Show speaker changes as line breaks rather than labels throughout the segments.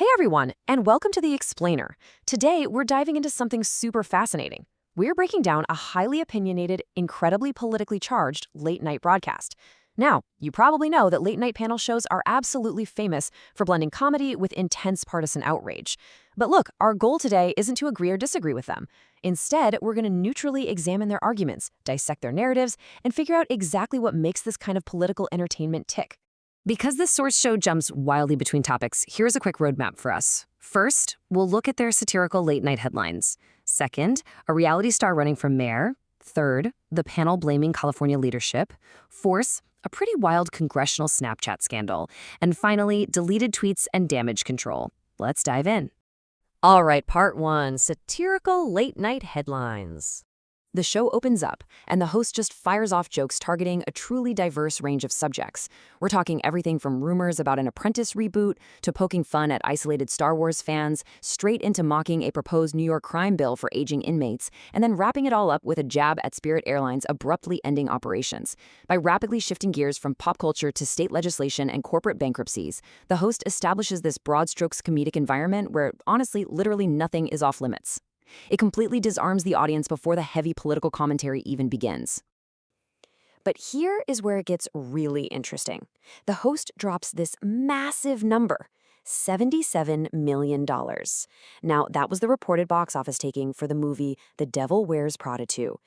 Hey everyone, and welcome to The Explainer. Today, we're diving into something super fascinating. We're breaking down a highly opinionated, incredibly politically charged late-night broadcast. Now, you probably know that late-night panel shows are absolutely famous for blending comedy with intense partisan outrage. But look, our goal today isn't to agree or disagree with them. Instead, we're going to neutrally examine their arguments, dissect their narratives, and figure out exactly what makes this kind of political entertainment tick. Because this source show jumps wildly between topics, here's a quick roadmap for us. First, we'll look at their satirical late-night headlines. Second, a reality star running for mayor. Third, the panel blaming California leadership. Fourth, a pretty wild congressional Snapchat scandal. And finally, deleted tweets and damage control. Let's dive in. All right, part one, satirical late-night headlines. The show opens up, and the host just fires off jokes targeting a truly diverse range of subjects. We're talking everything from rumors about an Apprentice reboot to poking fun at isolated Star Wars fans, straight into mocking a proposed New York crime bill for aging inmates, and then wrapping it all up with a jab at Spirit Airlines abruptly ending operations. By rapidly shifting gears from pop culture to state legislation and corporate bankruptcies, the host establishes this broad strokes comedic environment where, honestly, literally nothing is off limits. It completely disarms the audience before the heavy political commentary even begins. But here is where it gets really interesting. The host drops this massive number, $77 million. Now, that was the reported box office taking for the movie The Devil Wears Prada 2.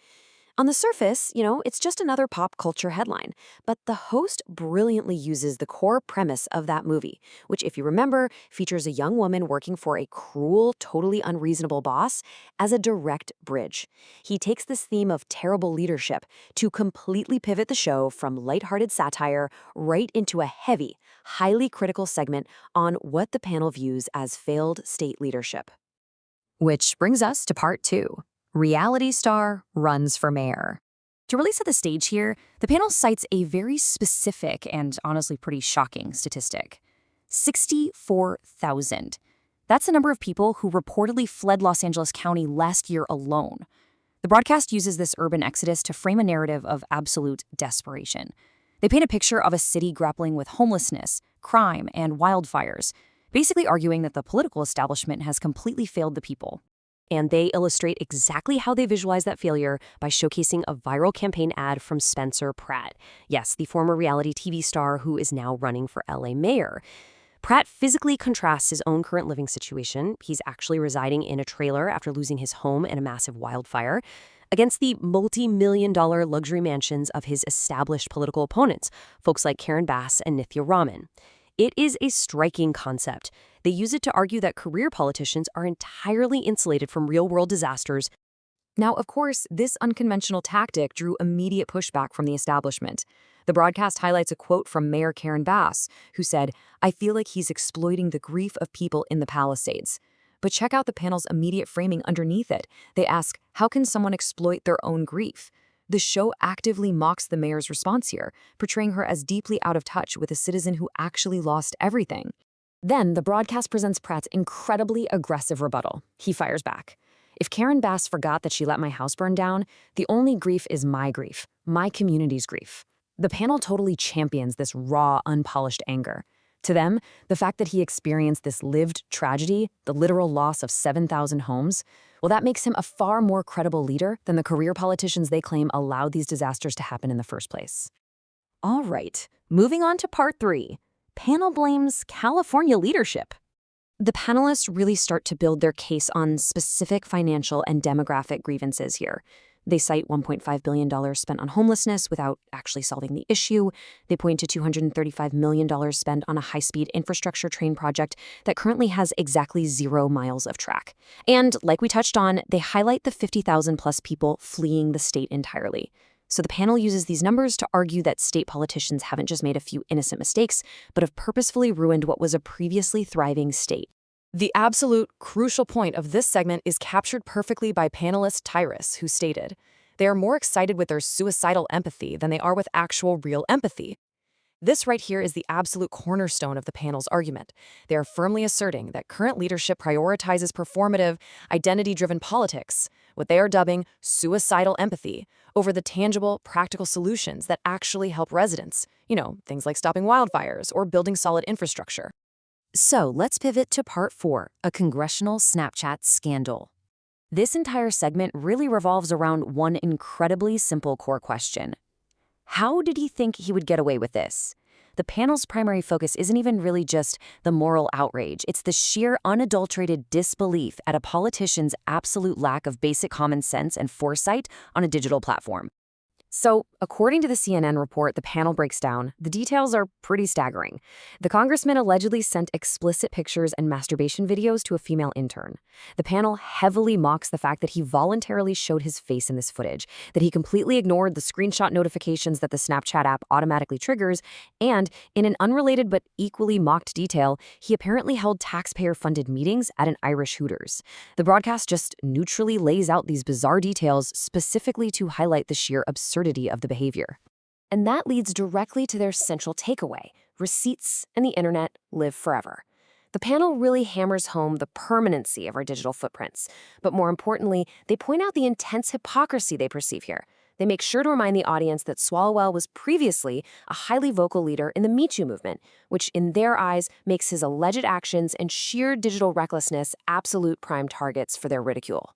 On the surface, it's just another pop culture headline, but the host brilliantly uses the core premise of that movie, which, if you remember, features a young woman working for a cruel, totally unreasonable boss, as a direct bridge. He takes this theme of terrible leadership to completely pivot the show from lighthearted satire right into a heavy, highly critical segment on what the panel views as failed state leadership. Which brings us to part two. Reality star runs for mayor. To really set the stage here, the panel cites a very specific and honestly pretty shocking statistic. 64,000. That's the number of people who reportedly fled Los Angeles County last year alone. The broadcast uses this urban exodus to frame a narrative of absolute desperation. They paint a picture of a city grappling with homelessness, crime, and wildfires, basically arguing that the political establishment has completely failed the people. And they illustrate exactly how they visualize that failure by showcasing a viral campaign ad from Spencer Pratt. Yes, the former reality TV star who is now running for LA mayor. Pratt physically contrasts his own current living situation. He's actually residing in a trailer after losing his home in a massive wildfire, against the multi-million-dollar luxury mansions of his established political opponents, folks like Karen Bass and Nithya Raman. It is a striking concept. They use it to argue that career politicians are entirely insulated from real-world disasters. Now, of course, this unconventional tactic drew immediate pushback from the establishment. The broadcast highlights a quote from Mayor Karen Bass, who said, "I feel like he's exploiting the grief of people in the Palisades." But check out the panel's immediate framing underneath it. They ask, how can someone exploit their own grief? The show actively mocks the mayor's response here, portraying her as deeply out of touch with a citizen who actually lost everything. Then, the broadcast presents Pratt's incredibly aggressive rebuttal. He fires back. "If Karen Bass forgot that she let my house burn down, the only grief is my grief, my community's grief." The panel totally champions this raw, unpolished anger. To them, the fact that he experienced this lived tragedy, the literal loss of 7,000 homes, well, that makes him a far more credible leader than the career politicians they claim allowed these disasters to happen in the first place. All right, moving on to part three. Panel blames California leadership. The panelists really start to build their case on specific financial and demographic grievances here. They cite $1.5 billion spent on homelessness without actually solving the issue. They point to $235 million spent on a high-speed infrastructure train project that currently has exactly 0 miles of track. And like we touched on, they highlight the 50,000 plus people fleeing the state entirely. So the panel uses these numbers to argue that state politicians haven't just made a few innocent mistakes, but have purposefully ruined what was a previously thriving state. The absolute crucial point of this segment is captured perfectly by panelist Tyrus, who stated, "They are more excited with their suicidal empathy than they are with actual real empathy." This right here is the absolute cornerstone of the panel's argument. They are firmly asserting that current leadership prioritizes performative, identity-driven politics, what they are dubbing suicidal empathy, over the tangible, practical solutions that actually help residents. Things like stopping wildfires or building solid infrastructure. So let's pivot to part 4, a congressional Snapchat scandal. This entire segment really revolves around one incredibly simple core question. How did he think he would get away with this? The panel's primary focus isn't even really just the moral outrage. It's the sheer unadulterated disbelief at a politician's absolute lack of basic common sense and foresight on a digital platform. So, according to the CNN report the panel breaks down, the details are pretty staggering. The congressman allegedly sent explicit pictures and masturbation videos to a female intern. The panel heavily mocks the fact that he voluntarily showed his face in this footage, that he completely ignored the screenshot notifications that the Snapchat app automatically triggers, and, in an unrelated but equally mocked detail, he apparently held taxpayer-funded meetings at an Irish Hooters. The broadcast just neutrally lays out these bizarre details specifically to highlight the sheer absurdity of the behavior. And that leads directly to their central takeaway: receipts and the internet live forever. The panel really hammers home the permanency of our digital footprints, but more importantly, they point out the intense hypocrisy they perceive here. They make sure to remind the audience that Swalwell was previously a highly vocal leader in the Me Too movement, which in their eyes makes his alleged actions and sheer digital recklessness absolute prime targets for their ridicule.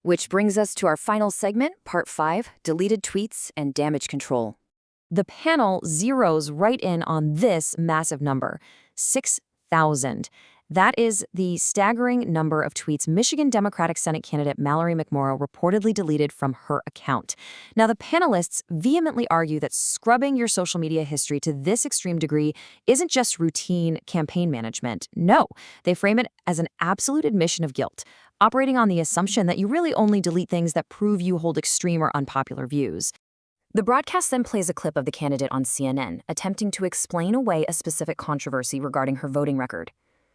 Which brings us to our final segment, part 5, deleted tweets and damage control. The panel zeroes right in on this massive number, 6,000. That is the staggering number of tweets Michigan Democratic Senate candidate Mallory McMorrow reportedly deleted from her account. Now, the panelists vehemently argue that scrubbing your social media history to this extreme degree isn't just routine campaign management. No, they frame it as an absolute admission of guilt, operating on the assumption that you really only delete things that prove you hold extreme or unpopular views. The broadcast then plays a clip of the candidate on CNN, attempting to explain away a specific controversy regarding her voting record.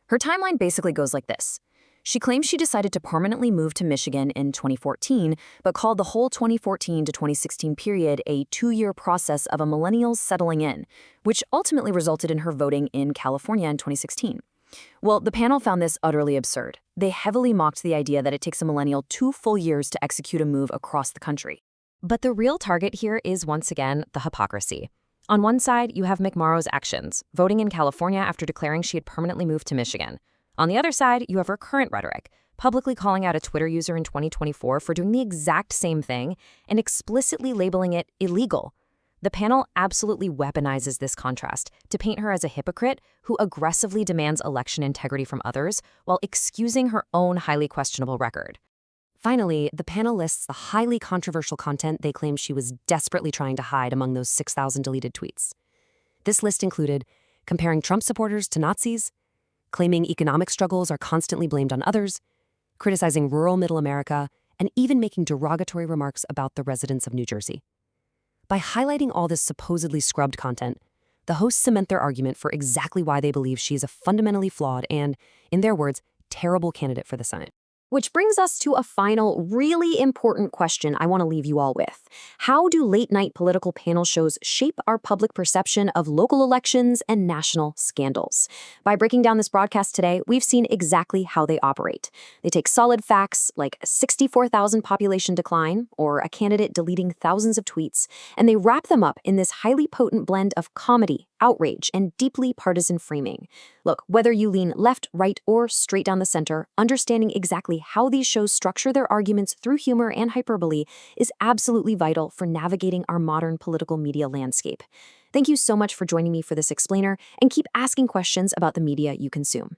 Her timeline basically goes like this. She claims she decided to permanently move to Michigan in 2014, but called the whole 2014 to 2016 period a 2-year process of a millennial's settling in, which ultimately resulted in her voting in California in 2016. Well, the panel found this utterly absurd. They heavily mocked the idea that it takes a millennial 2 full years to execute a move across the country. But the real target here is, once again, the hypocrisy. On one side, you have McMorrow's actions, voting in California after declaring she had permanently moved to Michigan. On the other side, you have her current rhetoric, publicly calling out a Twitter user in 2024 for doing the exact same thing and explicitly labeling it illegal. The panel absolutely weaponizes this contrast to paint her as a hypocrite who aggressively demands election integrity from others while excusing her own highly questionable record. Finally, the panel lists the highly controversial content they claim she was desperately trying to hide among those 6,000 deleted tweets. This list included comparing Trump supporters to Nazis, claiming economic struggles are constantly blamed on others, criticizing rural Middle America, and even making derogatory remarks about the residents of New Jersey. By highlighting all this supposedly scrubbed content, the hosts cement their argument for exactly why they believe she is a fundamentally flawed and, in their words, terrible candidate for the Senate. Which brings us to a final, really important question I want to leave you all with. How do late-night political panel shows shape our public perception of local elections and national scandals? By breaking down this broadcast today, we've seen exactly how they operate. They take solid facts like a 64,000 population decline or a candidate deleting thousands of tweets, and they wrap them up in this highly potent blend of comedy, outrage, and deeply partisan framing. Look, whether you lean left, right, or straight down the center, understanding exactly how these shows structure their arguments through humor and hyperbole is absolutely vital for navigating our modern political media landscape. Thank you so much for joining me for this explainer, and keep asking questions about the media you consume.